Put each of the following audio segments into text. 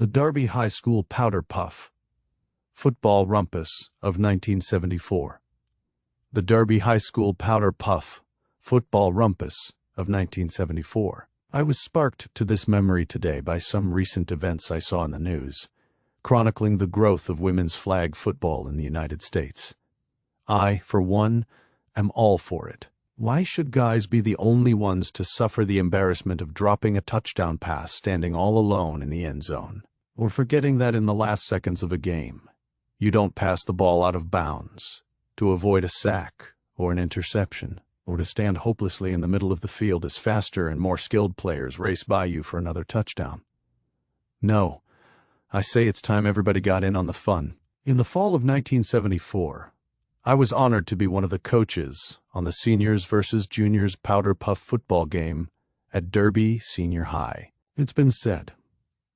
The Derby High School Powder Puff Football Rumpus of 1974. The Derby High School Powder Puff Football Rumpus of 1974. I was sparked to this memory today by some recent events I saw in the news, chronicling the growth of women's flag football in the United States. I, for one, am all for it. Why should guys be the only ones to suffer the embarrassment of dropping a touchdown pass standing all alone in the end zone, or forgetting that in the last seconds of a game, you don't pass the ball out of bounds to avoid a sack or an interception, or to stand hopelessly in the middle of the field as faster and more skilled players race by you for another touchdown? No, I say it's time everybody got in on the fun. In the fall of 1974, I was honored to be one of the coaches on the seniors versus juniors powder puff football game at Derby Senior High. It's been said,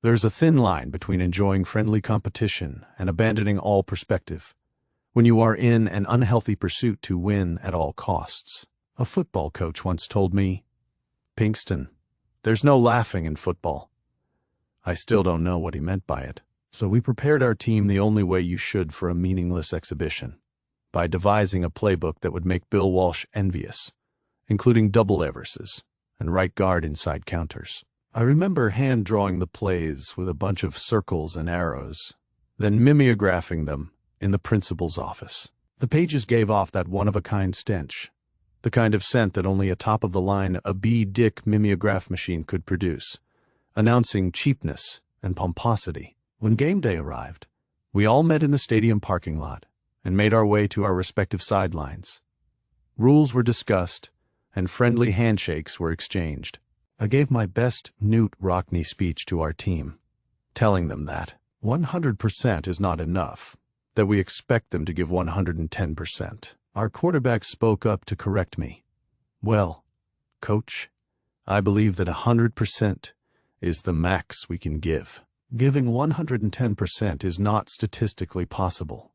there's a thin line between enjoying friendly competition and abandoning all perspective when you are in an unhealthy pursuit to win at all costs. A football coach once told me, "Pinkston, there's no laughing in football." I still don't know what he meant by it. So we prepared our team the only way you should for a meaningless exhibition, by devising a playbook that would make Bill Walsh envious, including double everses and right guard inside counters. I remember hand-drawing the plays with a bunch of circles and arrows, then mimeographing them in the principal's office. The pages gave off that one-of-a-kind stench, the kind of scent that only a top-of-the-line a B-Dick mimeograph machine could produce, announcing cheapness and pomposity. When game day arrived, we all met in the stadium parking lot and made our way to our respective sidelines. Rules were discussed, and friendly handshakes were exchanged. I gave my best Newt Rockney speech to our team, telling them that 100% is not enough, that we expect them to give 110%. Our quarterback spoke up to correct me. "Well, Coach, I believe that 100% is the max we can give. Giving 110% is not statistically possible."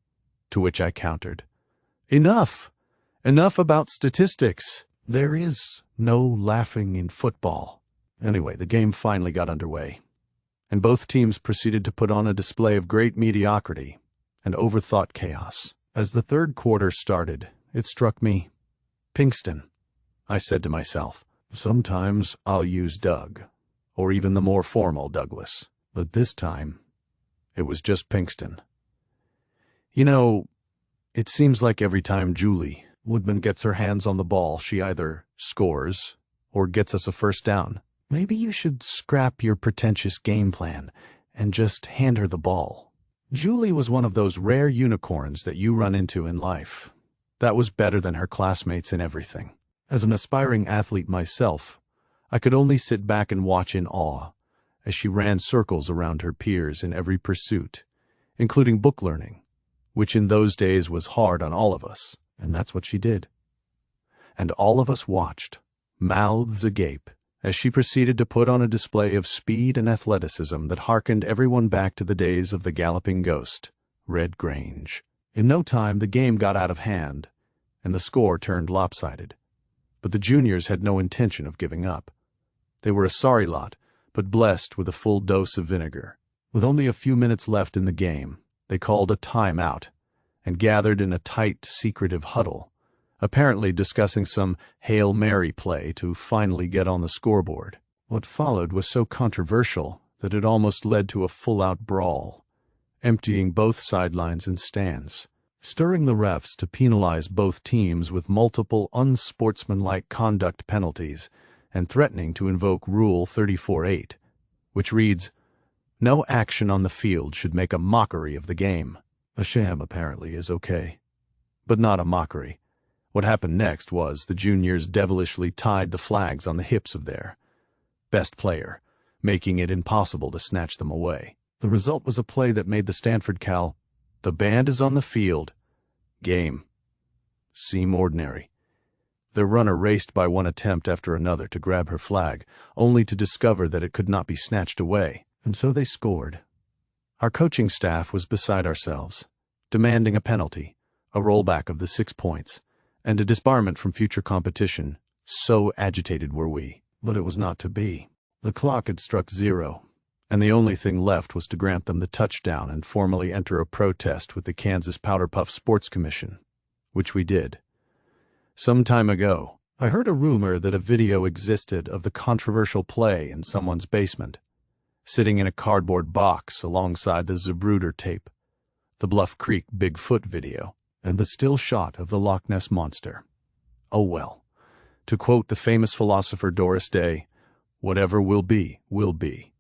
To which I countered, "Enough! Enough about statistics. There is no laughing in football." Anyway, the game finally got underway, and both teams proceeded to put on a display of great mediocrity and overthought chaos. As the third quarter started, it struck me, "Pinkston," I said to myself. "Sometimes I'll use Doug, or even the more formal Douglas, but this time it was just Pinkston. You know, it seems like every time Julie Woodman gets her hands on the ball, she either scores or gets us a first down. Maybe you should scrap your pretentious game plan and just hand her the ball." Julie was one of those rare unicorns that you run into in life. That was better than her classmates in everything. As an aspiring athlete myself, I could only sit back and watch in awe as she ran circles around her peers in every pursuit, including book learning, which in those days was hard on all of us, and that's what she did. And all of us watched, mouths agape, as she proceeded to put on a display of speed and athleticism that harkened everyone back to the days of the galloping ghost, Red Grange. In no time the game got out of hand, and the score turned lopsided. But the juniors had no intention of giving up. They were a sorry lot, but blessed with a full dose of vinegar. With only a few minutes left in the game, they called a timeout and gathered in a tight, secretive huddle, apparently discussing some Hail Mary play to finally get on the scoreboard. What followed was so controversial that it almost led to a full-out brawl, emptying both sidelines and stands, stirring the refs to penalize both teams with multiple unsportsmanlike conduct penalties, and threatening to invoke Rule 34.8, which reads, "No action on the field should make a mockery of the game." A sham, apparently, is okay, but not a mockery. What happened next was the juniors devilishly tied the flags on the hips of their best player, making it impossible to snatch them away. The result was a play that made the Stanford Cal, "The band is on the field," game seem ordinary. Their runner raced by one attempt after another to grab her flag, only to discover that it could not be snatched away, and so they scored. Our coaching staff was beside ourselves, demanding a penalty, a rollback of the 6 points, and a disbarment from future competition. So agitated were we. But it was not to be. The clock had struck 0, and the only thing left was to grant them the touchdown and formally enter a protest with the Kansas Powder Puff Sports Commission, which we did. Some time ago, I heard a rumor that a video existed of the controversial play in someone's basement, sitting in a cardboard box alongside the Zapruder tape, the Bluff Creek Bigfoot video, and the still shot of the Loch Ness Monster. Oh well. To quote the famous philosopher Doris Day, whatever will be, will be.